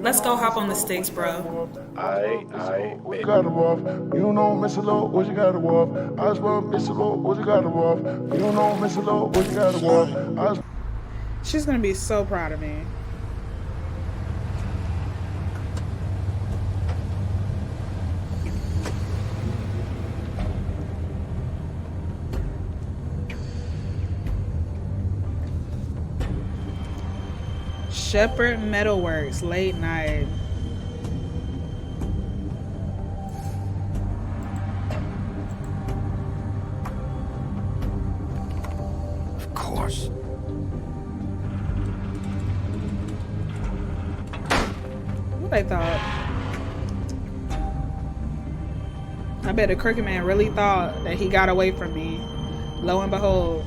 Let's go hop on the sticks, bro. What you got to off? You know, Miss Low, what you got to off? I swear, Miss Low, what you got to off? You know, Miss Low, what you got to off? She's gonna be so proud of me. Shepherd Metalworks, late night. Of course. What they thought? I bet the Crooked Man really thought that he got away from me. Lo and behold.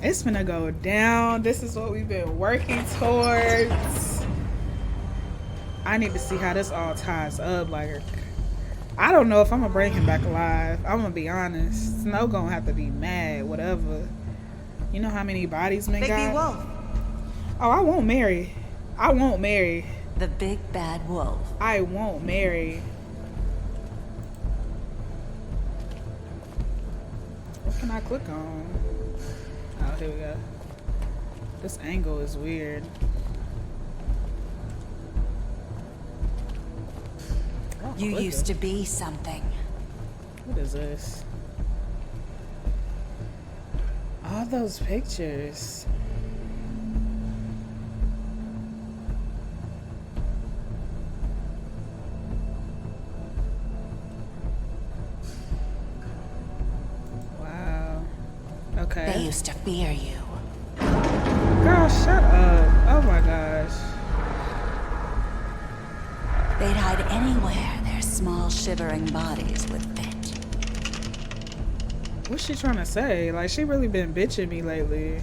It's gonna go down. This is what we've been working towards. I need to see how this all ties up. Like, I don't know if I'm gonna bring him back alive. I'm gonna be honest. Snow gonna have to be mad, whatever. You know how many bodies men got? Big Wolf. Oh, I won't marry. I won't marry. The big bad wolf. I won't marry. What can I click on? Oh, here we go. This angle is weird. You used to be something. What is this? All those pictures. Wow. Okay. They used to fear you. Girl, shut up. Oh my gosh. They'd hide anywhere their small shivering bodies would fit. What's she trying to say? Like, she really been bitching me lately.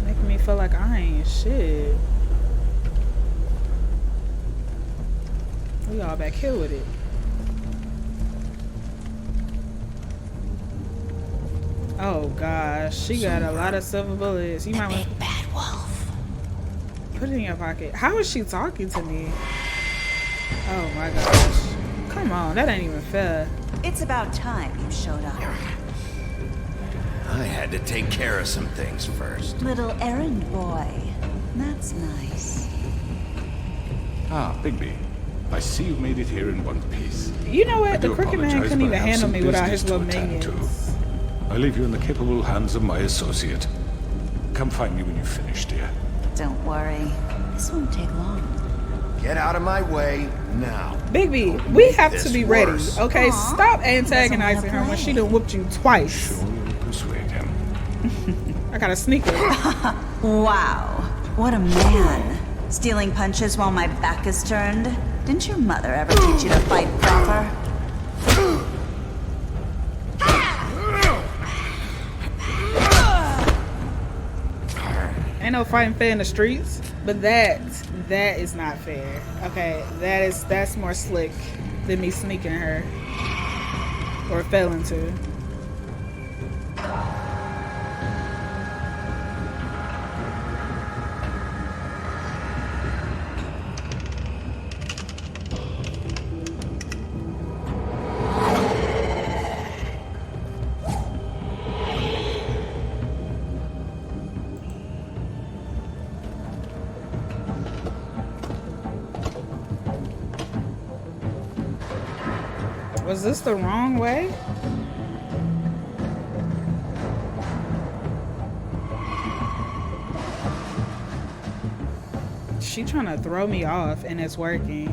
Making me feel like I ain't shit. We all back here with it. Oh gosh, she got a lot of silver bullets. You might want Big bad wolf. to put it in your pocket. How is she talking to me? Oh my gosh. Come on, that ain't even fair. It's about time you showed up. I had to take care of some things first. Little errand boy. That's nice. Ah, Bigby. I see you made it here in one piece. You know I what? The do Crooked Man apologize, couldn't but I even have handle some me without business his little to attend to. minions. I leave you in the capable hands of my associate. Come find me when you've finished, dear. Don't worry. This won't take long. Get out of my way now. Bigby, we have to This be ready, worse. okay? Aw, Stop he antagonizing doesn't her wanna when she play. done whooped you twice. Sure you'll persuade him. I got a sneaker. Wow. What a man. Stealing punches while my back is turned? Didn't your mother ever teach you to fight proper? Ain't no fighting fair in the streets, but that is not fair. Okay, that's more slick than me sneaking her or failing to. Was this the wrong way? She trying to throw me off and it's working.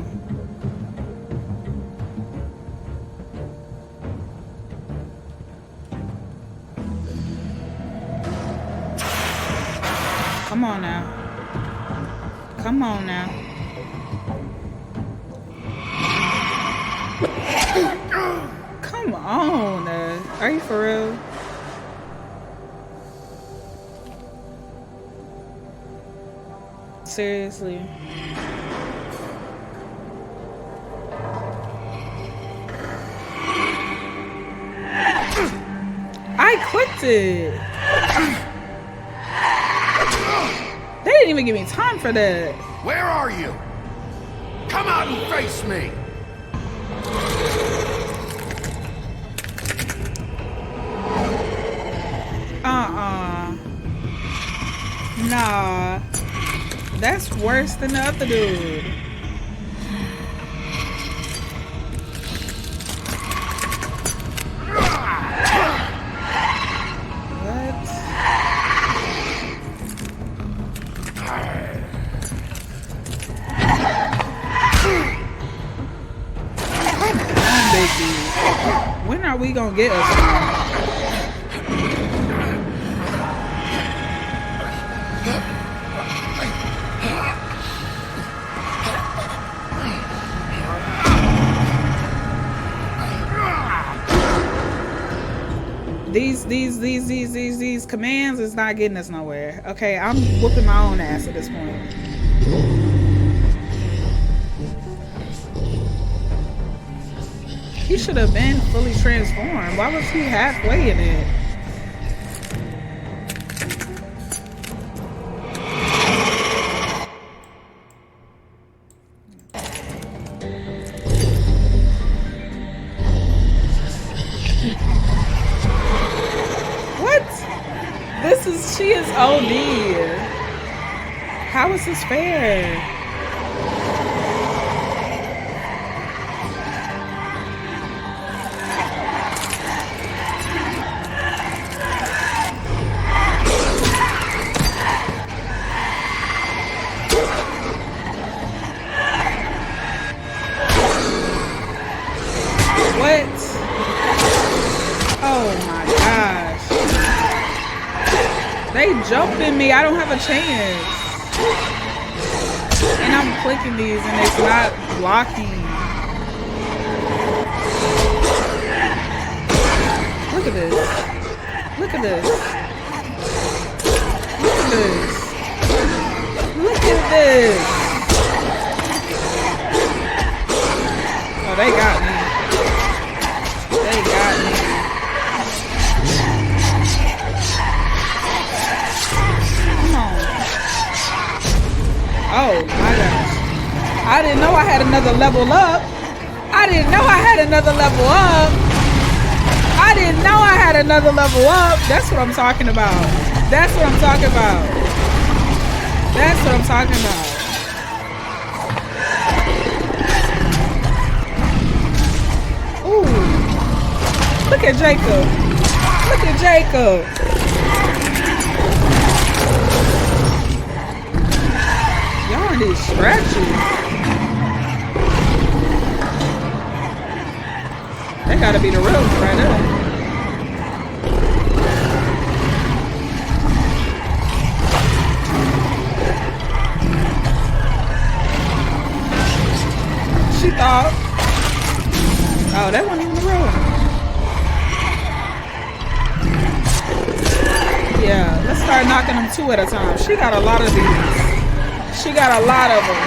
Come on now. Come on now. Come on. Are you for real? Seriously. I clicked it. They didn't even give me time for that. Where are you? Come out and face me! Nah. That's worse than the other dude. What? Come on, baby. When are we gonna get us one? These commands is not getting us nowhere. Okay, I'm whooping my own ass at this point. He should have been fully transformed. Why was he halfway in it? She is OD. How is this fair? What? Oh my gosh. They jumped in me. I don't have a chance. And I'm clicking these and it's not blocking. Look at this. Look at this. Look at this. Look at this. Oh, they got me. They got me. Oh my gosh. I didn't know I had another level up. I didn't know I had another level up. I didn't know I had another level up. That's what I'm talking about. That's what I'm talking about. That's what I'm talking about. Ooh. Look at Jacob. Look at Jacob. Y'all need scratches. That gotta be the real one right there. She thought. Oh, that wasn't even the real one. Yeah, let's start knocking them two at a time. She got a lot of these. She got a lot of them.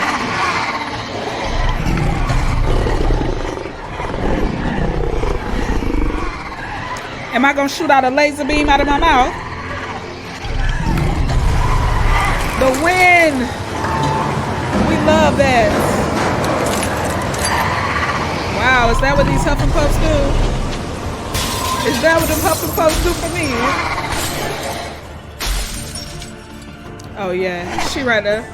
Am I gonna shoot out a laser beam out of my mouth? The wind. We love that. Wow, is that what these Huff and Puffs do? Is that what them Huff and Puffs do for me? Oh yeah, she right there.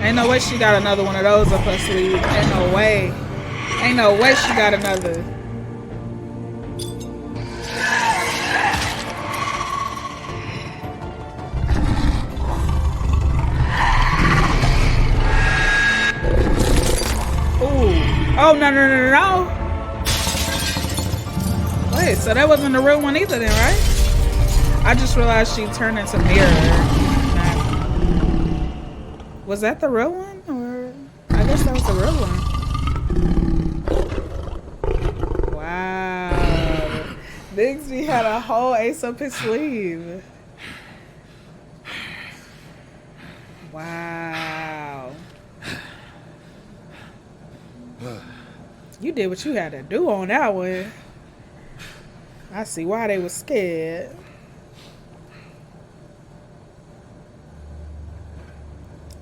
Ain't no way she got another one of those up her sleeve. Ain't no way. Ain't no way she got another. Ooh. Oh, no. Wait, so that wasn't the real one either then, right? I just realized she turned into Mirror. Was that the real one? Or I guess that was the real one. Wow. Bigsby had a whole ace up his sleeve. You did what you had to do on that one. I see why they was scared.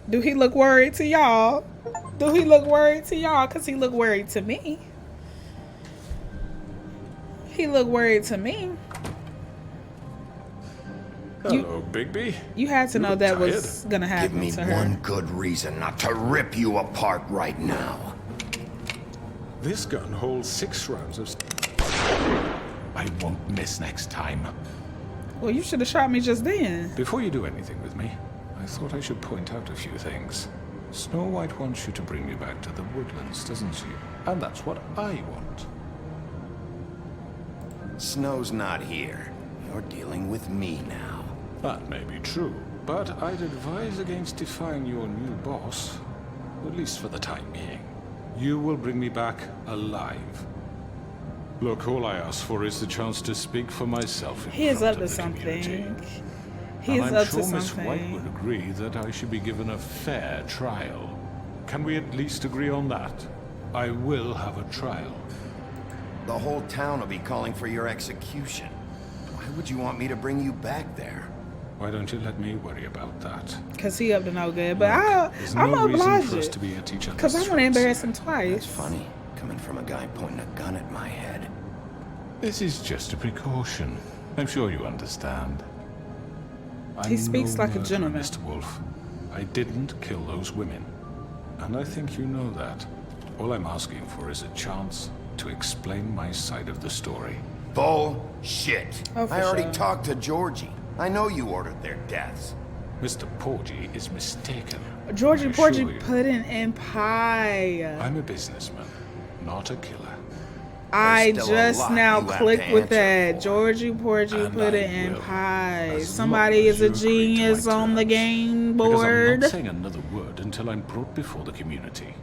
Do he look worried to y'all? Do he look worried to y'all? Because he look worried to me. He look worried to me. Hello, Bigby. You had to know look that tired. was gonna Give happen me to her. one good reason not to rip you apart right now. This gun holds 6 rounds of... I won't miss next time. Well, you should have shot me just then. Before you do anything with me, I thought I should point out a few things. Snow White wants you to bring me back to the woodlands, doesn't she? And that's what I want. Snow's not here. You're dealing with me now. That may be true, but I'd advise against defying your new boss, at least for the time being. You will bring me back alive. Look, all I ask for is the chance to speak for myself. He is up in to front of the community. something. He And is I'm up sure to Miss White something. would agree that I should be given a fair trial. Can we at least agree on that? I will have a trial. The whole town will be calling for your execution. Why would you want me to bring you back there? Why don't you let me worry about that? Because he up to no good. But There's I'm no gonna reason oblige for us it. to be at each other's Because I want to throats. embarrass him twice. It's funny, coming from a guy pointing a gun at my head. This is just a precaution. I'm sure you understand. He I'm speaks no like a murderer, gentleman. Mr. Wolf. I didn't kill those women. And I think you know that. All I'm asking for is a chance to explain my side of the story. Bullshit. Oh, for I already sure. talked to Georgie. I know you ordered their deaths. Mr. Porgy is mistaken. Georgie I assure Porgy you. pudding and pie. I'm a businessman, not a killer. I There's still a just lot now you have clicked to with answer that. for. Georgie Porgy And pudding I and will, pie. as Somebody long is as a you agree to my genius on the terms. game Because I'm board. not saying another word until I'm brought before the community.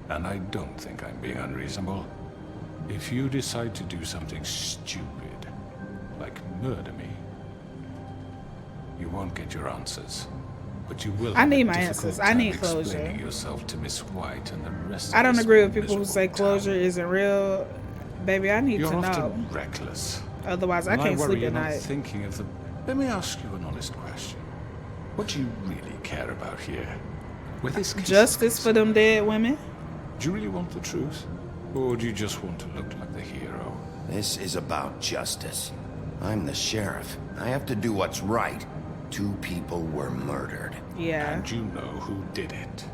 And I don't think I'm being unreasonable. If you decide to do something stupid, like murder me, you won't get your answers. But you will. I have a need my difficult answers. I time need closure. explaining yourself to Miss White and the rest. I of don't this agree with people who miserable say town. closure isn't real. Baby, I need You're to often know. reckless. Otherwise, I And can't worry sleep you're at not night. thinking of the... Let me ask you an honest question. What do you really care about here? Where this case is Justice for them dead women. Do you really want the truth? Or do you just want to look like the hero? This is about justice. I'm the sheriff. I have to do what's right. 2 people were murdered. Yeah. And you know who did it.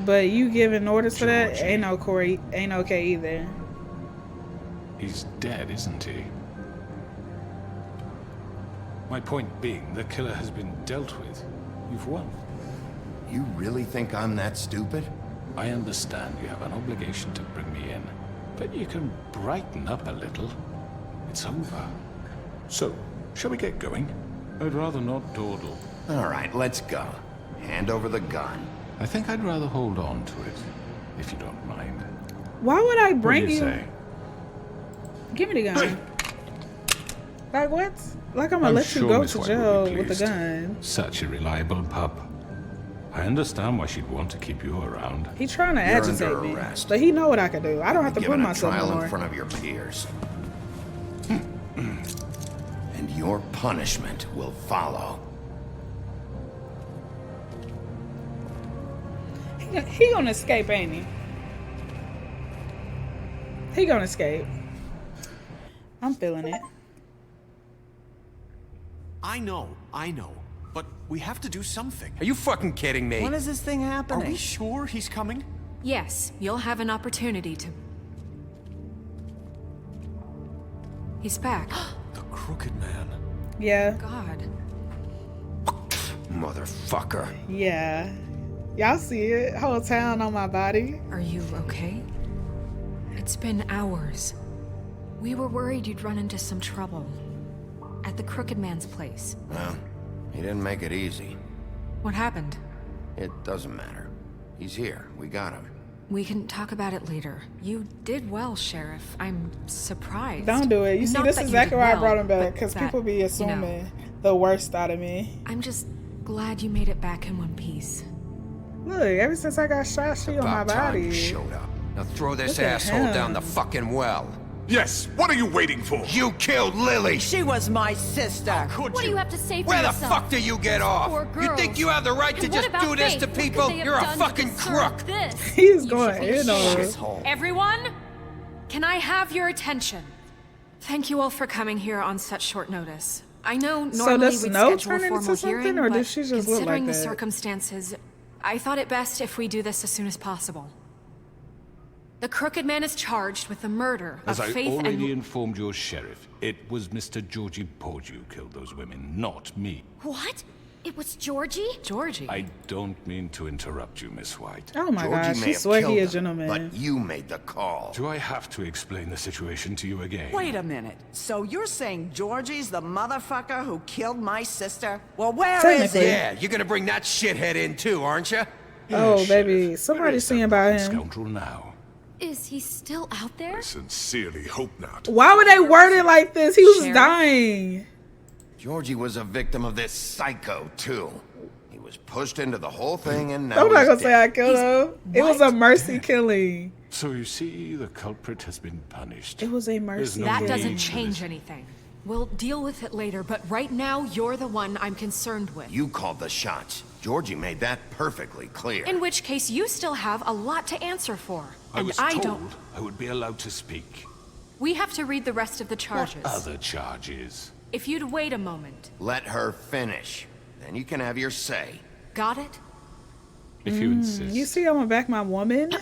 But you giving orders for that Georgie. ain't no Corey, ain't okay either. He's dead, isn't he? My point being, the killer has been dealt with. You've won. You really think I'm that stupid? I understand you have an obligation to bring me in, but you can brighten up a little. It's over. So, shall we get going? I'd rather not dawdle. All right, let's go. Hand over the gun. I think I'd rather hold on to it, if you don't mind. Why would I What bring do you you? say? Give me the gun. Like what? Like I'm gonna let you sure go Miss to White would jail be with the pleased. gun. Such a reliable pup. I understand why she'd want to keep you around. He trying to You're agitate under me, arrest. but he know what I can do. I don't have to Given prove a myself trial no more. in front of your peers. And your punishment will follow. He gonna escape, ain't he? He gonna escape. I'm feeling it. I know. But we have to do something. Are you fucking kidding me? When is this thing Are happening? we sure he's coming? Yes, you'll have an opportunity to... He's back. The Crooked Man. Yeah, God. Motherfucker. yeah. Y'all see it? Whole town on my body. Are you okay? It's been hours. We were worried you'd run into some trouble. At the Crooked Man's place. Well, he didn't make it easy. What happened? It doesn't matter. He's here. We got him. We can talk about it later. You did well, Sheriff. I'm surprised. Don't do it. You see, Not this that is you did exactly why I well, brought him back, but because that, people be you know, assuming the worst out of me. I'm just glad you made it back in one piece. Look, ever since I got shot, she on my About time you body. showed up. Now throw this Look at asshole down him. the fucking well. Yes, what are you waiting for? You killed Lily! She was my sister. Could What do you have to say for Where the yourself? fuck do you get off? Poor You think girls. you have the right to And what just about do this Faith? to What could people? they have You're a done to fucking deserve crook! This? He's You going should be in on ashamed. her. Asshole. Everyone, can I have your attention? Thank you all for coming here on such short notice. I know So normally does we'd Snow schedule a turn into formal something, hearing, or but does she just look considering like the that? circumstances, I thought it best if we do this as soon as possible. The Crooked Man is charged with the murder As of I Faith already and... informed your sheriff, it was Mr. Georgie Porge who killed those women, not me. What? It was Georgie? Georgie. I don't mean to interrupt you, Miss White. Oh my Georgie gosh, may she have swear he killed a them, gentleman. but you made the call. Do I have to explain the situation to you again? Wait a minute. So you're saying Georgie's the motherfucker who killed my sister? Well, where is Technically. he? Yeah, you're gonna bring that shithead in too, aren't you? Oh, Yes, baby, Sheriff. somebody Where is seeing that about fucking him. Scoundrel now. Is he still out there? I sincerely hope not. Why would they word it like this? He was Sheriff? dying. Georgie was a victim of this psycho too. He was pushed into the whole thing and now I'm not he's gonna say I dead. killed him. It was a mercy killing. So you see, the culprit has been punished. It was a There's mercy no That killing. doesn't need for change this. anything. We'll deal with it later, but right now, you're the one I'm concerned with. You called the shots. Georgie made that perfectly clear. In which case, you still have a lot to answer for. I And was I told don't. I would be allowed to speak. We have to read the rest of the charges. Other charges. If you'd wait a moment. Let her finish. Then you can have your say. Got it? If you insist. You see, I'm gonna back my woman,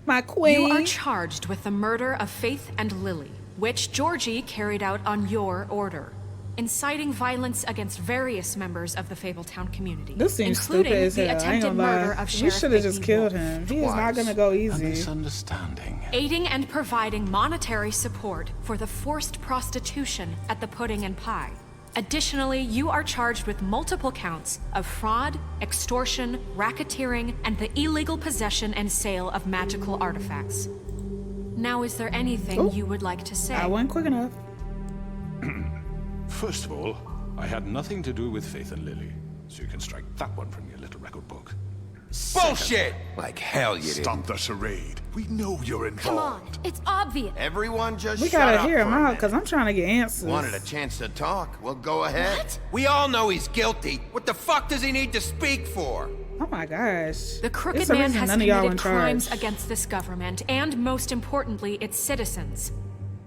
my queen. You are charged with the murder of Faith and Lily, which Georgie carried out on your order, inciting violence against various members of the Fabletown community, This seems including stupid as the hell. I ain't attempted gonna murder lie. of We Sheriff should have just Iggy killed Wolf. him. He is not Twice. gonna go A easy. misunderstanding. Aiding and providing monetary support for the forced prostitution at the Pudding and Pie. Additionally, you are charged with multiple counts of fraud, extortion, racketeering, and the illegal possession and sale of magical artifacts. Now, is there anything Oh. you would like to say? I wasn't quick enough. First of all, I had nothing to do with Faith and Lily, so you can strike that one from your little record book. Bullshit! Like hell you Stop didn't. the charade. We know you're Come on, involved. it's obvious. Everyone just We shut gotta up hear him for a out minute. because I'm trying to get answers. Wanted a chance to talk? Well, go ahead. What? We all know he's guilty. What the fuck does he need to speak for? Oh my gosh. The Crooked It's a Man reason has none of y'all committed in charge. crimes against this government and, most importantly, its citizens.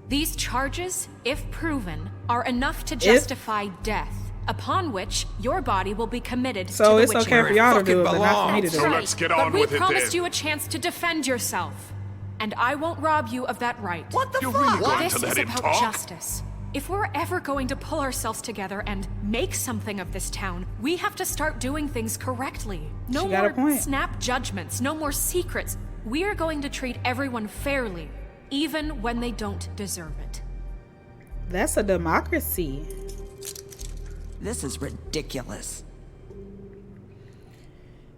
These charges, if proven, are enough to justify death, upon which your body will be committed So to the it's witch okay for y'all to do it, but not for me to That's do So it. right. let's get but on we with it promised then. you a chance to defend yourself, and I won't rob you of that right. What the You're fuck? really going This to let is him about talk? justice. If we're ever going to pull ourselves together and make something of this town, we have to start doing things correctly. No She got a more point. snap judgments, no more secrets. We are going to treat everyone fairly, even when they don't deserve it. That's a democracy. This is ridiculous.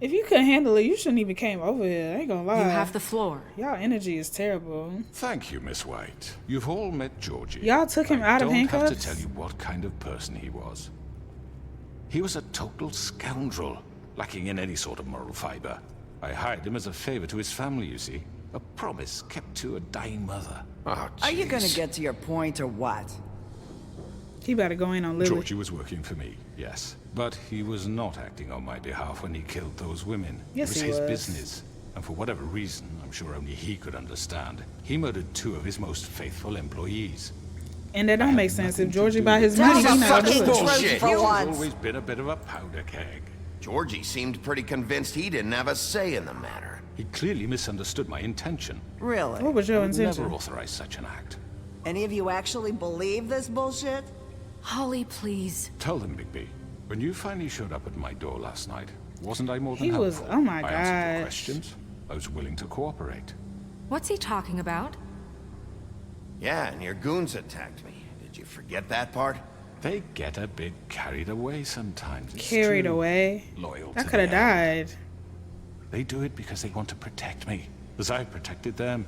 If you couldn't handle it, you shouldn't even came over here. I ain't gonna lie. You have the floor. Y'all energy is terrible. Thank you, Miss White. You've all met Georgie. Y'all took him out of I don't have handcuffs? to tell you what kind of person he was. He was a total scoundrel, lacking in any sort of moral fiber. I hired him as a favor to his family, you see. A promise kept to a dying mother. Oh, Are you gonna jeez. get to your point or what? He better go in on Lily. Georgie was working for me, yes. But he was not acting on my behalf when he killed those women. Yes, it was he his was. business. And for whatever reason, I'm sure only he could understand, he murdered 2 of his most faithful employees. And that don't make sense. nothing If to Georgie do buy with his it. money, Tell he the not fucking do it. truth Bullshit. for He's once. always been a bit of a powder keg. Georgie seemed pretty convinced he didn't have a say in the matter. He clearly misunderstood my intention. Really? What was your I would intention? never authorize such an act. Any of you actually believe this bullshit? Holly, please. Tell them, Bigby, when you finally showed up at my door last night, wasn't I more than He was- helpful? oh my I answered your gosh. questions. I was willing to cooperate. What's he talking about? Yeah, and your goons attacked me. Did you forget that part? They get a bit carried away sometimes. It's Carried true. away. Loyal I to could have the end. died. They do it because they want to protect me, as I protected them.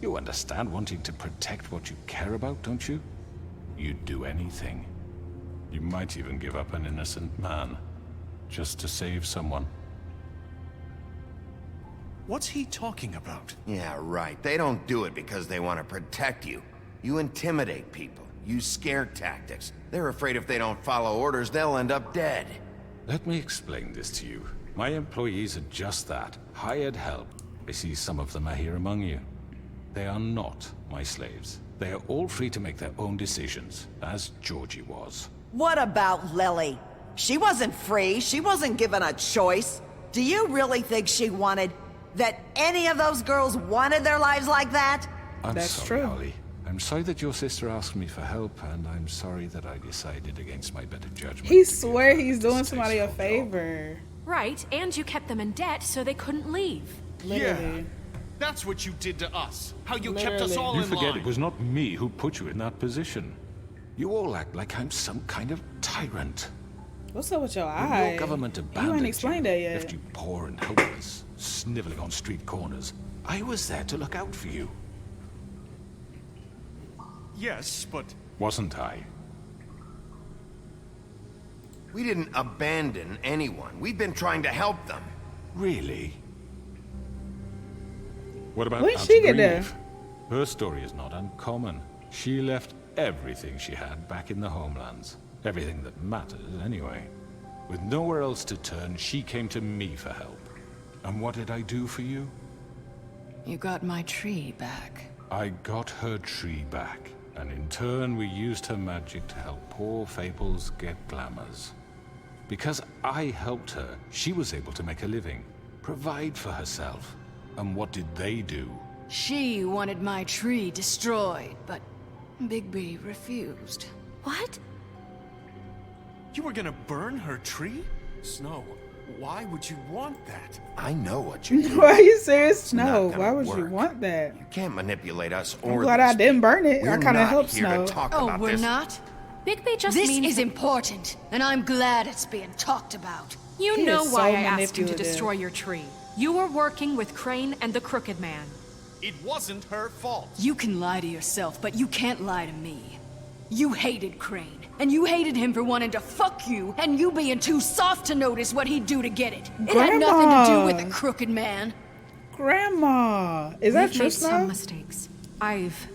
You understand wanting to protect what you care about, don't you? You'd do anything. You might even give up an innocent man, just to save someone. What's he talking about? Yeah, right. They don't do it because they want to protect you. You intimidate people, use scare tactics. They're afraid if they don't follow orders, they'll end up dead. Let me explain this to you. My employees are just that, hired help. I see some of them are here among you. They are not my slaves. They are all free to make their own decisions, as Georgie was. What about Lily? She wasn't free. She wasn't given a choice. Do you really think she wanted... that any of those girls wanted their lives like that? I'm That's sorry, true. Holly. I'm sorry that your sister asked me for help, and I'm sorry that I decided against my better judgment. He to give swear her he's this doing somebody a distasteful job. favor. Right, and you kept them in debt so they couldn't leave. Literally. Yeah. That's what you did to us. How you kept us Literally. all You in forget line. it was not me who put you in that position. You all act like I'm some kind of tyrant. What's up with your When eye? your government You abandoned ain't explained that yet. left you poor and helpless, sniveling on street corners, I was there to look out for you. Yes, but Wasn't I? We didn't abandon anyone. We've been trying to help them. Really? What about When Aunt she get there? Grieve? Her story is not uncommon. She left everything she had back in the homelands. Everything that mattered, anyway. With nowhere else to turn, she came to me for help. And what did I do for you? You got my tree back. I got her tree back, and in turn we used her magic to help poor Fables get glamours. Because I helped her, she was able to make a living, provide for herself. And what did they do? She wanted my tree destroyed, but Bigby refused. What? you were gonna burn her tree? Snow, why would you want that? I know what you're doing. Why are you serious? It's not No, gonna why would you work. want that? You can't manipulate us I'm or glad I these didn't burn it. We're I kind of not helped here Snow. to talk Oh, about we're this. not? Bigby just This means is that important, and I'm glad it's being talked about. you He know is why so I asked you to manipulative. destroy your tree. You were working with Crane and the Crooked Man. It wasn't her fault. You can lie to yourself, but you can't lie to me. You hated Crane, and you hated him for wanting to fuck you, and you being too soft to notice what he'd do to get it. It had nothing to do with the Grandma. Crooked Man. Grandma, is that We've true, made some Snow? mistakes. I've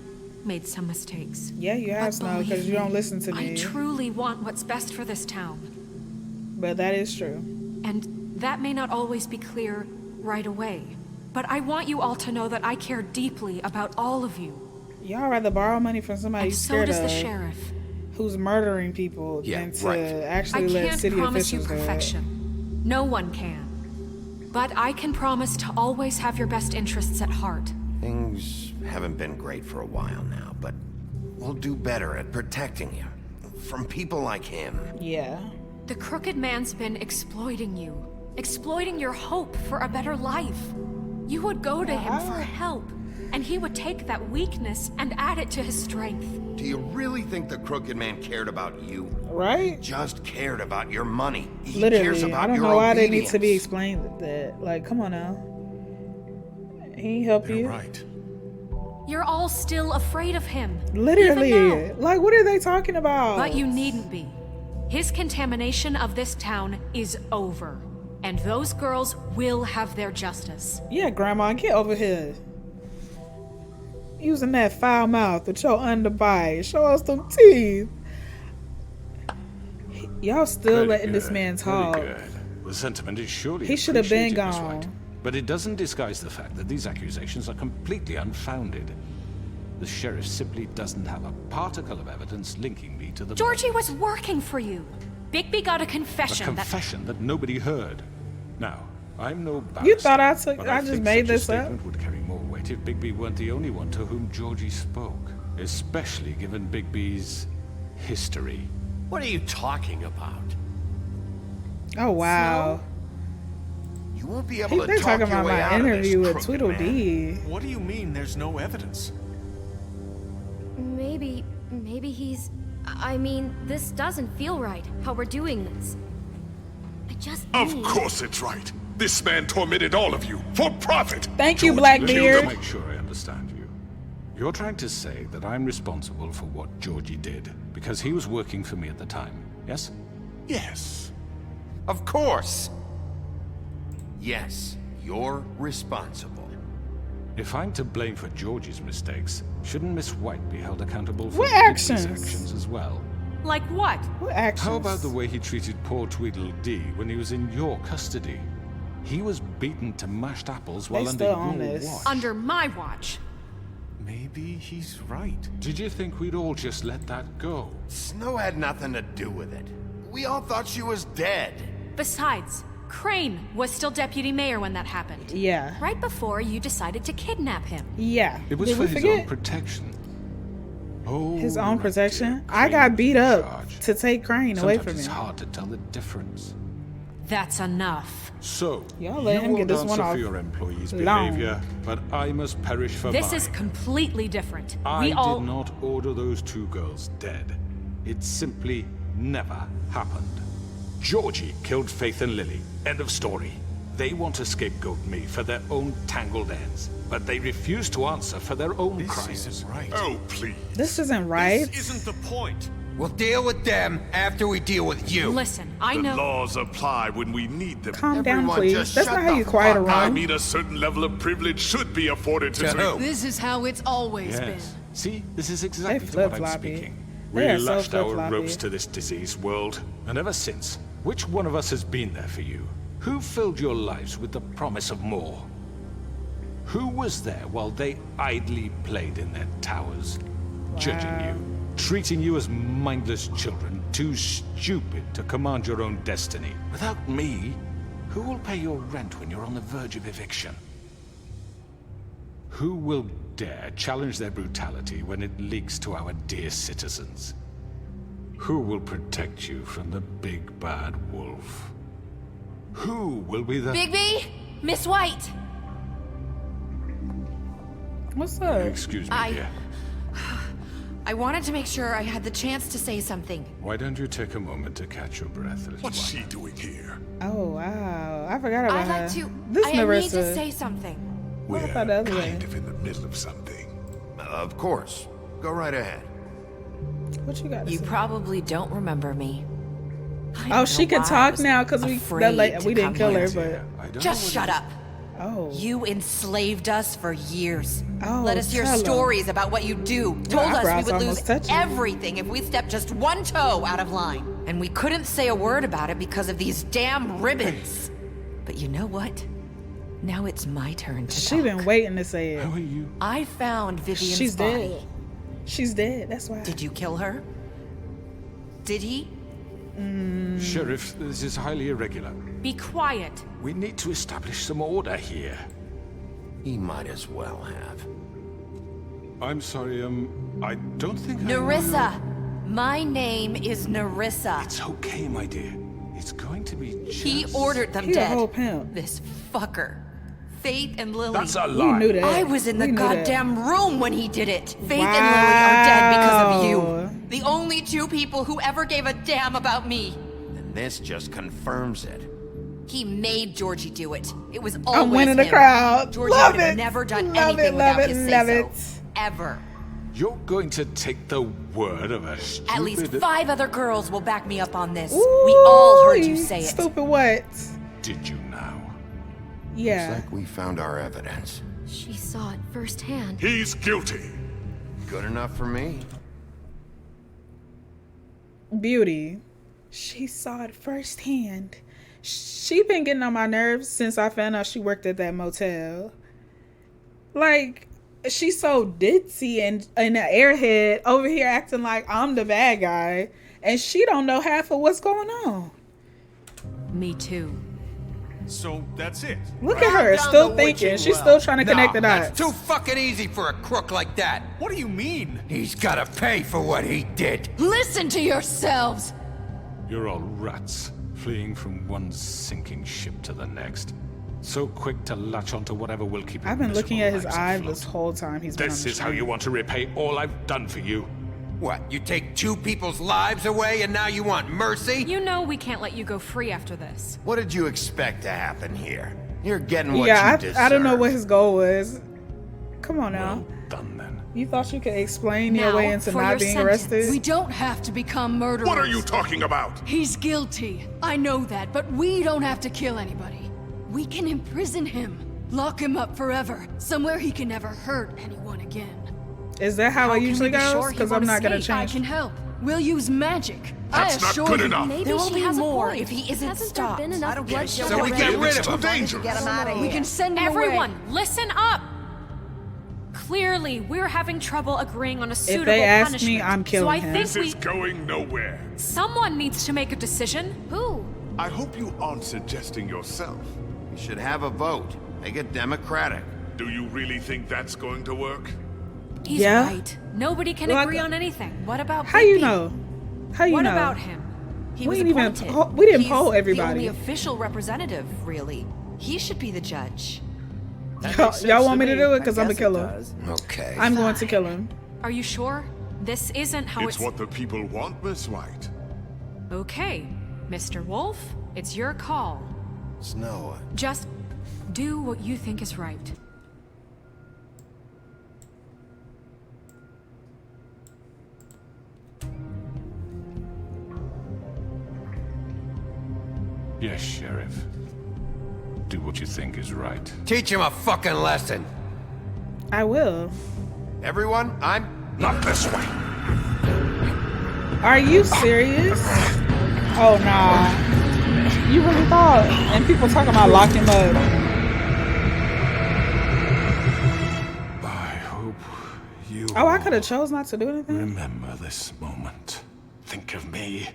made some mistakes. Yeah, you have, But Snow, believe because you me, don't listen to I me. truly want what's best for this town. But that is true. And that may not always be clear right away. But I want you all to know that I care deeply about all of you. Y'all rather borrow money from somebody And you're so scared does the of, sheriff. who's murdering people, Yeah, than to right. I actually let can't city promise you officials do it. perfection. No one can. But I can promise to always have your best interests at heart. Things haven't been great for a while now, but we'll do better at protecting you. From people like him. Yeah. The Crooked Man's been exploiting you. Exploiting your hope for a better life. You would go to him for help, and he would take that weakness and add it to his strength. Do you really think the Crooked Man cared about you? Right? Just cared about your money. He cares Literally. about I don't your know why they need to be obedience. explained that. Like, come on now. He ain't help You're you. right. You're all still afraid of him. even Literally. now. Like, what are they talking about? But you needn't be. His contamination of this town is over. And those girls will have their justice. Yeah, Grandma, get over here. Using that foul mouth with your underbite. Show us them teeth. Y'all still Very letting this good, man very talk. good. The sentiment is surely He should have been appreciated, Miss White. gone. But it doesn't disguise the fact that these accusations are completely unfounded. The sheriff simply doesn't have a particle of evidence linking me to the Georgie murders. was working for you. Bigby got a A confession confession that nobody heard. Now, I'm no barrister. You thought I took- but I just think made such this a up? statement would carry more weight if Bigby weren't the only one to whom Georgie spoke, especially given Bigby's history. What are you talking about? Oh, wow. You won't be able to They're talk talking your about way my out of this, interview with Crooked Tweedledee. Man. What do you mean there's no evidence? Maybe he's... I mean, this doesn't feel right, how we're doing this. I just Of need... course it's right. This man tormented all of you for profit. Thank you, Georgie Blackbeard. killed Make sure I understand you. You're trying to say that I'm responsible for what Georgie did because he was working for me at the time, yes? Yes. Of course. Yes, You're responsible. If I'm to blame for Georgie's mistakes, shouldn't Miss White be held accountable for What Bigby's actions? actions as well? Like what? What actions? How about the way he treated poor Tweedledee when he was in your custody? He was beaten to mashed apples while under still on your this. watch. Under my watch. Maybe he's right. Did you think we'd all just let that go? Snow had nothing to do with it. We all thought she was dead. Besides, Crane was still deputy mayor when that happened. Yeah. Right before you decided to kidnap him. Yeah. It was Did for we his forget? own protection. Oh, His own right, protection? dear. I Crane got beat in up charge. to take Crane away Sometimes from it's him. hard to tell the difference. That's enough. So, Y'all let him you get won't this one answer off for your employees' long. behavior, but I must perish for This mine. is completely different. I We all. did not order those two girls dead. It simply never happened. Georgie killed Faith and Lily. End of story. They want to scapegoat me for their own tangled ends, but they refuse to answer for their own This crimes. isn't right. Oh, please. This isn't right. This isn't the point. We'll deal with them after we deal with you. Listen, I The know. laws apply when we need them. Calm down, Everyone please. just That's shut not how the you quiet a fuck room. up. I mean, a certain level of privilege should be afforded to To three. who? This is how it's always Yes. been. See, this is exactly They to what I'm flip-floppy. speaking. They We are so lashed our flip-floppy. ropes to this diseased world, and ever since, which one of us has been there for you? Who filled your lives with the promise of more? Who was there while they idly played in their towers, judging you, treating you as mindless children, too stupid to command your own destiny? Without me, who will pay your rent when you're on the verge of eviction? Who will dare challenge their brutality when it leaks to our dear citizens? Who will protect you from the big bad wolf? Who will be the... Bigby? Miss White! What's up? Excuse me, dear. I wanted to make sure I had the chance to say something. Why don't you take a moment to catch your breath, little What's one? she doing here? Oh, wow. I forgot about I'd her. like to. This I need to Narissa. say something. We're thought the other way. kind of in the middle of something. Of course. Go right ahead. What you got to You say? probably don't remember me. I Oh, don't she know can why I talk was now because afraid to we didn't come kill her, here. but I don't Just know shut up. oh, You enslaved us for years. Oh, Let us hear tell 'em. stories about what you do. Told us eyebrows we would lose almost touching. everything if we stepped just one toe out of line. And we couldn't say a word about it because of these damn ribbons. But you know what? Now it's my turn to she talk. been waiting to say it. How are you? I found Vivian's She's body. dead. She's dead. That's why. Did you kill her? Did he? Sheriff, this is highly irregular. Be quiet. We need to establish some order here. He might as well have. I'm sorry, I don't think Narissa. My name is Narissa. It's okay, my dear. It's going to be just... He ordered them He a dead. whole pimp. This fucker. Faith and Lily. That's a We lie. knew that. I was in the We knew that. goddamn room when he did it. Faith and Lily are dead because of Wow. you. The only two people who ever gave a damn about me. And this just confirms it. He made Georgie do it. It was always I'm winning the him. crowd. Georgie Love would have it. never done Love anything it, love without it, his love say-so. it. Ever. You're going to take the word of a stupid... At least 5 other girls will back me up on this. we Ooh, all heard you say it. Stupid what? Did you now? Yeah. Looks like we found our evidence. She saw it firsthand. He's guilty. Good enough for me. Beauty. She saw it firsthand. She been getting on my nerves since I found out she worked at that motel. Like, she's so ditzy and an airhead over here acting like I'm the bad guy, and she don't know half of what's going on. Me too. So that's it. Look at her, still the thinking. witching She's well. still trying to connect the dots. That's too fucking easy for a crook like that. What do you mean? He's gotta pay for what he did. Listen to yourselves! You're all rats, fleeing from one sinking ship to the next. So quick to latch onto whatever will keep your I've been looking at his miserable eyes lives this afloat. whole time he's been on This the is how train. you want to repay all I've done for you. What, you take 2 people's lives away and now you want mercy? You know we can't let you go free after this. What did you expect to happen here? You're getting what Yeah, you deserve. I don't know what his goal was. Come on now. Well done, then. You thought you could explain your Now, way into for not your being sentence. arrested? We don't have to become murderers. What are you talking about? He's guilty. I know that, but we don't have to kill anybody. We can imprison him. Lock him up forever. Somewhere he can never hurt anyone again. Is that how it can we usually be goes? sure he Because I'm won't not gonna escape? I change. can help. We'll use magic. That's I not assure good you. enough. Maybe There will she be has more a point. if he isn't Hasn't stopped. there been enough don't get bloodshed it. So we already? get rid of Too him. dangerous. Get him out of here. We can send him Everyone, away. listen up! Clearly, we're having trouble agreeing on a suitable they ask punishment. me, I'm killing so I him. think This is going nowhere. someone needs to make a decision. Who? I hope you aren't suggesting yourself. You should have a vote. Make it democratic. Do you really think that's going to work? He's Yeah. right. Nobody can Well, agree on anything. What about How you Bigby? know? How you What know? about him? He We was didn't even appointed. poll- we didn't He's poll the everybody. only official representative, really. He should be the judge. Y'all want me to do it? Because I'm gonna kill him. Okay. I'm going to kill him. Are you sure? This isn't how It's what the people want, Miss White. Okay, Mr. Wolf, it's your call. Snow. Just do what you think is right. Yes, Sheriff. Do what you think is right. Teach him a fucking lesson. I will. Everyone, I'm... Not this way. Are you serious? Oh nah. You really thought? And people talking about lock him up. I hope you Oh, I could have chose not to do anything. remember this moment. Think of me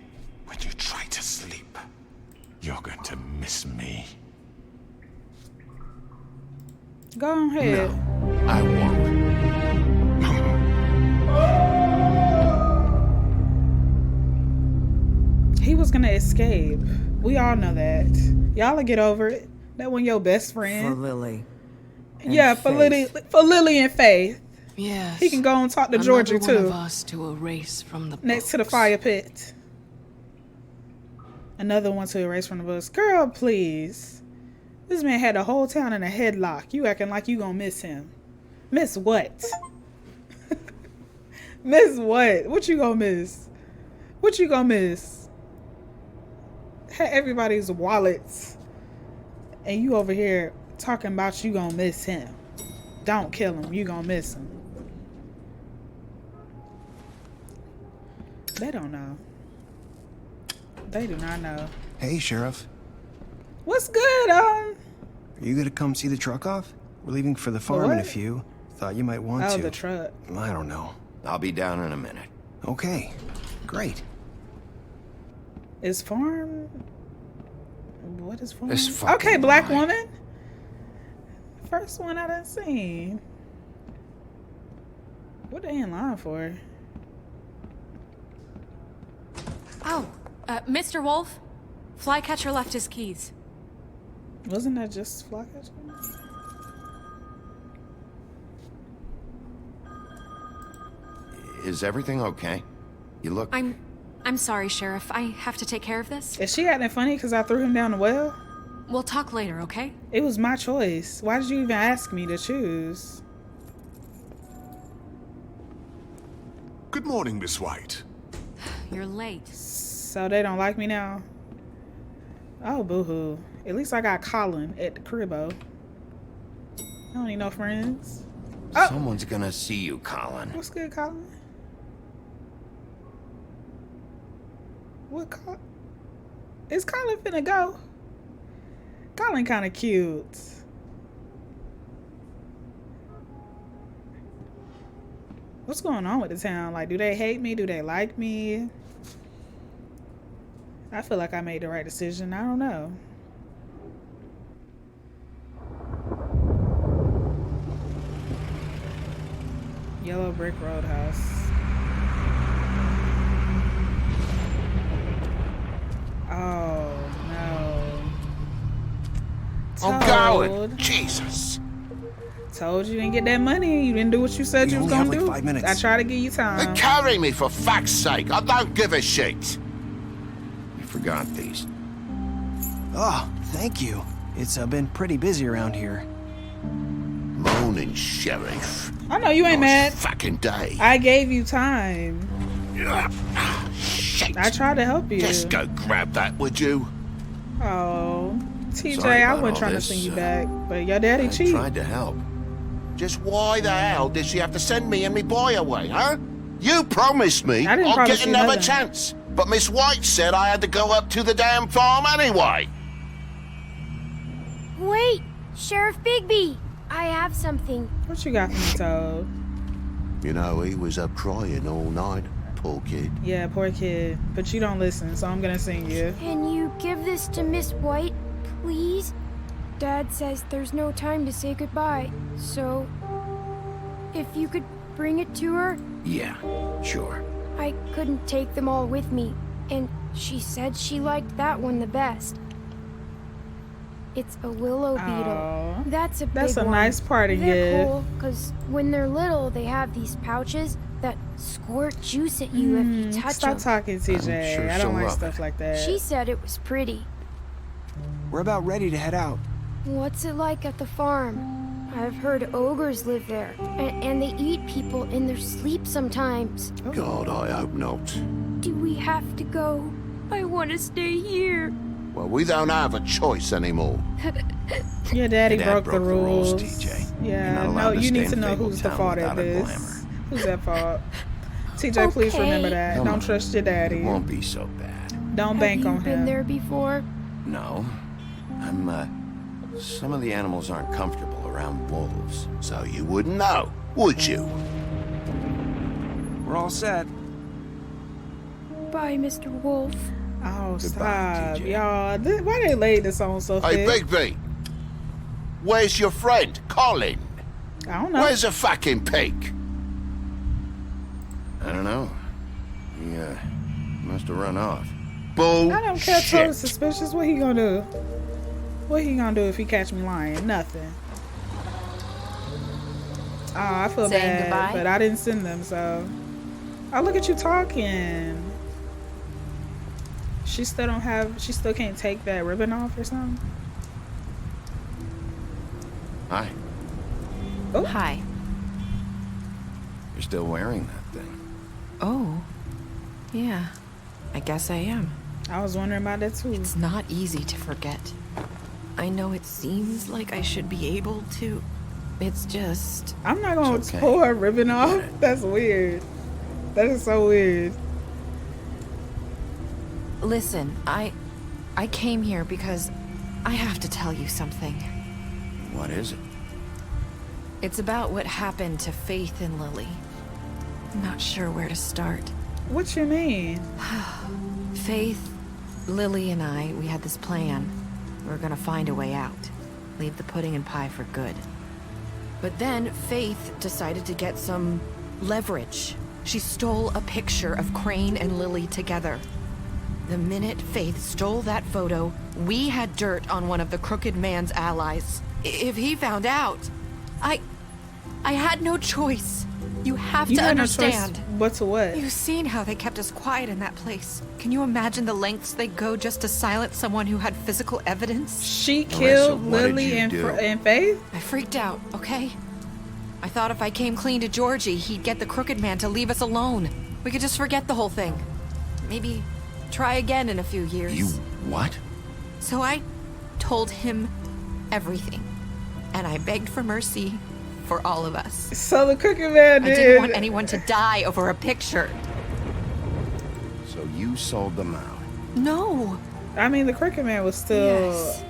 when you try to sleep. You're going to miss me. Go ahead. I won't. He was gonna escape. We all know that. Y'all will get over it. That one your best For friend. Lily. and Yeah, for Faith. Lily and Faith. Yes. He can go and talk to Georgia Another one too. of us to erase from the Next to the books. fire pit. Another one to erase from the books. Girl, please. This man had the whole town in a headlock. You acting like you gonna miss him. Miss what? Miss what? What you gonna miss? What you gonna miss? Had everybody's wallets. And you over here talking about you gonna miss him. Don't kill him. You gonna miss him. They don't know. They do not know. Hey, Sheriff. What's good, Are you gonna come see the truck off? We're leaving for the farm in a what? few. Thought you might want Oh, to. the truck. I don't know. I'll be down in a minute. Okay. Great. Is farm? What is farm? This fucking Okay, black lie. woman. First one I done seen. What they in line for? Oh, Mr. Wolf, Flycatcher left his keys. Wasn't that just Flycatcher? Is everything okay? You look... I'm sorry, Sheriff. I have to take care of this. Is she acting funny because I threw him down the well? We'll talk later, okay? It was my choice. Why did you even ask me to choose? Good morning, Miss White. You're late. So they don't like me now? Oh, boo-hoo. At least I got Colin at the cribbo. I don't need no friends. Oh! Someone's gonna see you, Colin. What's good, Colin? What Colin? Is Colin finna go? Colin kinda cute. What's going on with the town? Like, do they hate me? Do they like me? I feel like I made the right decision. I don't know. Yellow Brick Roadhouse. Oh, no. I'm going. Jesus. Told you didn't get that money. You didn't do what you said We you was only have, gonna like, do. 5 minutes. I try to give you time. Carry me, for fuck's sake. I don't give a shit. You forgot these. Oh, thank you. It's been pretty busy around here. Morning, Sheriff. I know you ain't mad. Fucking day. I gave you time. Shit. I tried to help you. Just go grab that, would you? Oh, TJ, Sorry I about wasn't all trying to this. send you back, but your daddy I cheated. tried to help. Just why the hell did she have to send me and me boy away, huh? You promised me I didn't I'd promise get you another nothing. chance, but Miss White said I had to go up to the damn farm anyway. Wait, Sheriff Bigby, I have something. What you got for me, Toad? You know, he was up crying all night, poor kid. Yeah, poor kid. But you don't listen, so I'm gonna sing you. Can you give this to Miss White, please? Dad says there's no time to say goodbye, so if you could bring it to her. Yeah, sure. I couldn't take them all with me, and she said she liked that one the best. It's a willow beetle. Aw. That's a That's big a one. nice party They're gift. cool, because when they're little, they have these pouches that squirt juice at you if you touch Stop them. talking, TJ. sure I don't she'll like love stuff it. like that. She said it was pretty. We're about ready to head out. What's it like at the farm? I've heard ogres live there, and they eat people in their sleep sometimes. God, I hope not. Do we have to go? I want to stay here. Well, we don't have a choice anymore. Your daddy Your dad broke the broke the rules, rules. TJ. You're Yeah, not no, allowed to you stay need to in know who's the Fabletown fault at without a this. glamour. Who's at fault? TJ, please Okay. remember that. Come Don't on. trust your daddy. It won't be so bad. Don't Have bank you on been him. there before? No. Some of the animals aren't comfortable around wolves. So you wouldn't know, would you? We're all set. Bye, Mr. Wolf. Oh, Goodbye, stop. TJ. Y'all, why they laid this on so Hey, thick? Bigby. Where's your friend, Colin? I don't know. Where's the fucking pig? I don't know. He, must have run off. Bullshit. I don't care. Totally suspicious. What he gonna do? What he gonna do if he catch me lying? Nothing. Oh, I feel Saying bad, goodbye? but I didn't send them, so. Oh, look at you talking. She still don't have. She still can't take that ribbon off or something. Hi. Oh. Hi. You're still wearing that thing. Oh. Yeah. I guess I am. I was wondering about that too. It's not easy to forget. I know it seems like I should be able to. It's just. I'm not gonna It's okay. pull her ribbon off. That's weird. That is so weird. Listen, I came here because I have to tell you something. What is it? It's about what happened to Faith and Lily. I'm not sure where to start. What you mean? Faith, Lily, and I, we had this plan. We were gonna find a way out. Leave the pudding and pie for good. But then Faith decided to get some leverage. She stole a picture of Crane and Lily together. The minute Faith stole that photo, we had dirt on one of the Crooked Man's allies. If he found out, I had no choice. You have You to had no choice. understand. What to what? You've seen how they kept us quiet in that place. Can you imagine the lengths they go just to silence someone who had physical evidence? She Marissa, killed what did Lily you and, do? and Faith? I freaked out, okay? I thought if I came clean to Georgie, he'd get the Crooked Man to leave us alone. We could just forget the whole thing. Maybe try again in a few years. You what? So I told him everything. And I begged for mercy for all of us. So the Crooked Man I did. didn't want anyone to die over a picture. So you sold them out. No. I mean, the Crooked Man was still. Yes.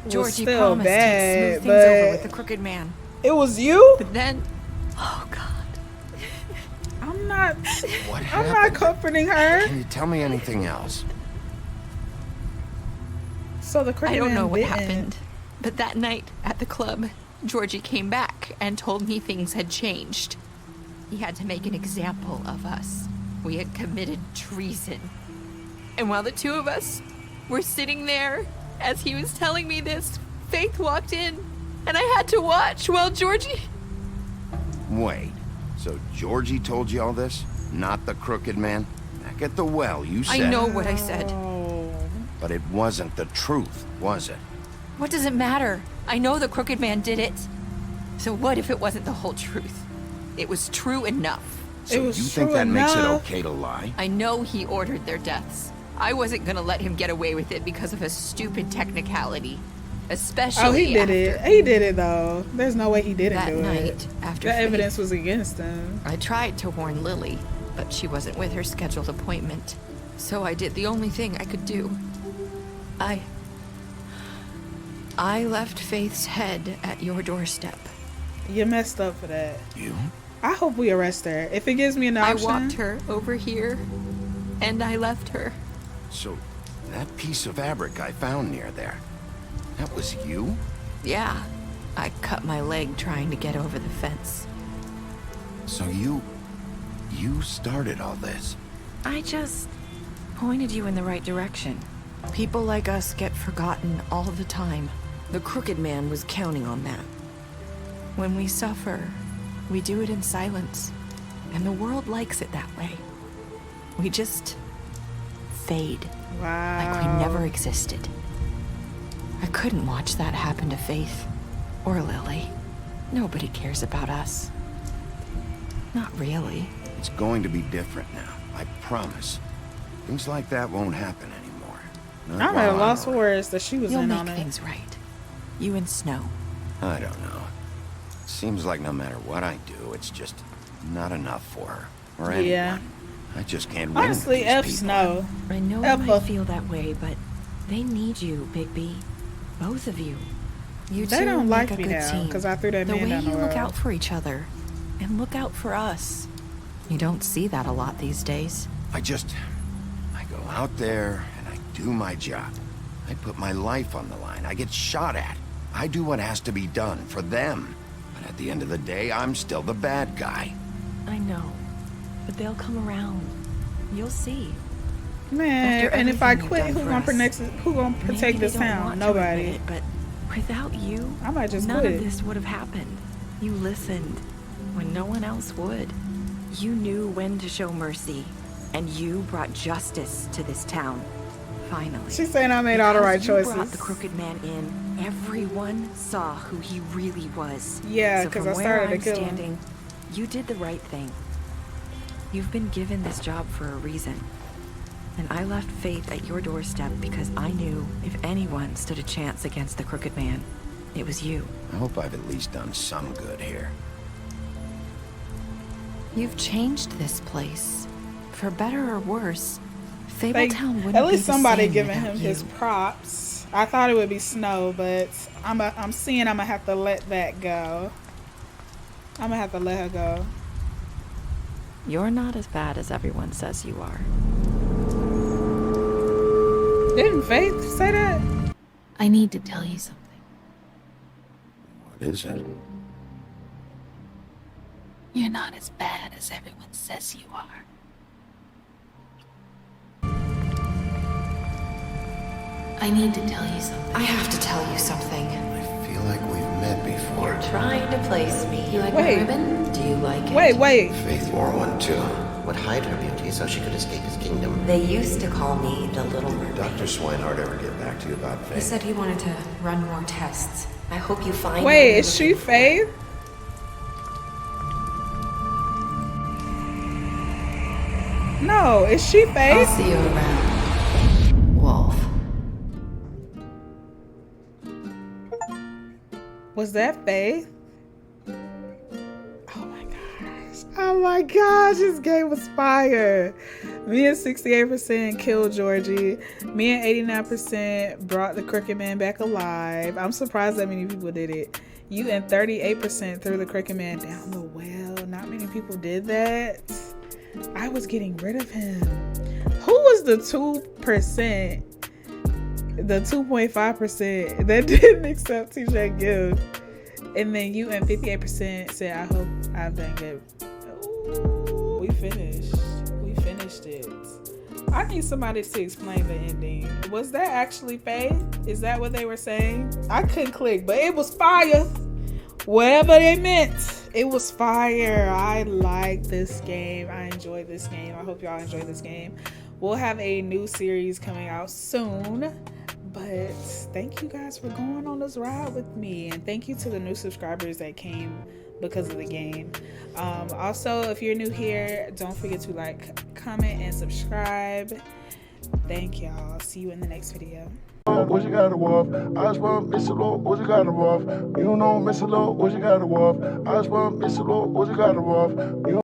Was Georgie still promised bad, he'd smooth things over but with the Crooked Man. it was you. But then, oh God. I'm not. What I'm happened? not comforting her. Can you tell me anything else? So the Crooked I don't Man know what didn't. happened, but that night at the club, Georgie came back and told me things had changed. He had to make an example of us. We had committed treason. And while the two of us were sitting there, as he was telling me this, Faith walked in, and I had to watch while Georgie... Wait. So Georgie told you all this? Not the Crooked Man? Back at the well, you said. I know what I said. But it wasn't the truth, was it? What does it matter? I know the Crooked Man did it. So what if it wasn't the whole truth? It was true enough. So you think that makes it okay to lie? I know he ordered their deaths. I wasn't gonna let him get away with it because of a stupid technicality. Especially Oh, he did after it. He did it though. There's no way he didn't that do night it. after The Faith. evidence was against him. I tried to warn Lily, but she wasn't with her scheduled appointment. So I did the only thing I could do. I left Faith's head at your doorstep. You messed up for that. You? I hope we arrest her. If it gives me an option. I walked her over here, and I left her. So, that piece of fabric I found near there, that was you? Yeah, I cut my leg trying to get over the fence. So you started all this? I just pointed you in the right direction. People like us get forgotten all the time. The Crooked Man was counting on that. When we suffer, we do it in silence, and the world likes it that way. We just fade. Wow. Like we never existed. I couldn't watch that happen to Faith or Lily. Nobody cares about us. Not really. It's going to be different now, I promise. Things like that won't happen anymore. Not I'm at a while loss I'm for words that she was You'll in make on it. things right. You and Snow. I don't know. Seems like no matter what I do, it's just not enough for her. Or anyone. Yeah. I just can't win with Honestly, these F people. Snow. I know you F might feel that way, but they need you, Bigby. Both of you. You They two don't make like a me good now, team. 'cause I threw that man way down the you look road. out for each other and look out for us. You don't see that a lot these days. I go out there and I do my job. I put my life on the line. I get shot at. I do what has to be done for them. But at the end of the day, I'm still the bad guy. I know, but they'll come around. You'll see. Man, After and if I everything quit, you've who done gonna for us. protect Maybe this they don't town? want to admit Nobody. it, but without you, I might just none quit. of this would have happened. You listened when no one else would. You knew when to show mercy, and you brought justice to this town. Finally. She's saying I made all the right Because you choices. brought the Crooked Man in. Everyone saw who he really was. Yeah, so 'cause from I where started to I'm kill him. standing, you did the right thing. You've been given this job for a reason. And I left Faith at your doorstep because I knew if anyone stood a chance against the Crooked Man, it was you. I hope I've at least done some good here. You've changed this place. For better or worse, Like, Fabletown wouldn't at least be the somebody same giving without him you. his props. I thought it would be Snow, but I'm seeing I'm gonna have to let that go. I'm gonna have to let her go. You're not as bad as everyone says you are. Didn't Faith say that? I need to tell you something. What is it? You're not as bad as everyone says you are. I need to tell you something. I have to tell you something. I feel like we've met before. You're trying to place me. You like Wait. my ribbon? Do you like it? Wait. Faith wore one too. Would hide her beauty so she could escape his kingdom. They used to call me the Little Mermaid. Dr. Swinehart ever get back to you about He Faith? said he wanted to run more tests. I hope you find Wait, what is you're she looking for. Faith? No, is she I'll Faith? see you around, Wolf. Was that Faith? Oh my gosh, this game was fire. Me and 68% killed Georgie. Me and 89% brought the Crooked Man back alive. I'm surprised that many people did it. You and 38% threw the Crooked Man down the well. Not many people did that. I was getting rid of him. Who was the 2%? The 2.5% that didn't accept TJ gift? And then you and 58% said, I hope I've done good. Ooh, we finished it. I need somebody to explain the ending. Was that actually Faith? Is that what they were saying? I couldn't click, but it was fire. Whatever they meant, it was fire. I like this game. I enjoyed this game. I hope y'all enjoy this game. We'll have a new series coming out soon. But thank you guys for going on this ride with me. And thank you to the new subscribers that came because of the game. Also, if you're new here, don't forget to like, comment, and subscribe. Thank y'all. See you in the next video. What you got to off? I just want Miss Lord, what you got to off? You know Miss Lord, what you got to off? I just want Miss Lord, what you got to off?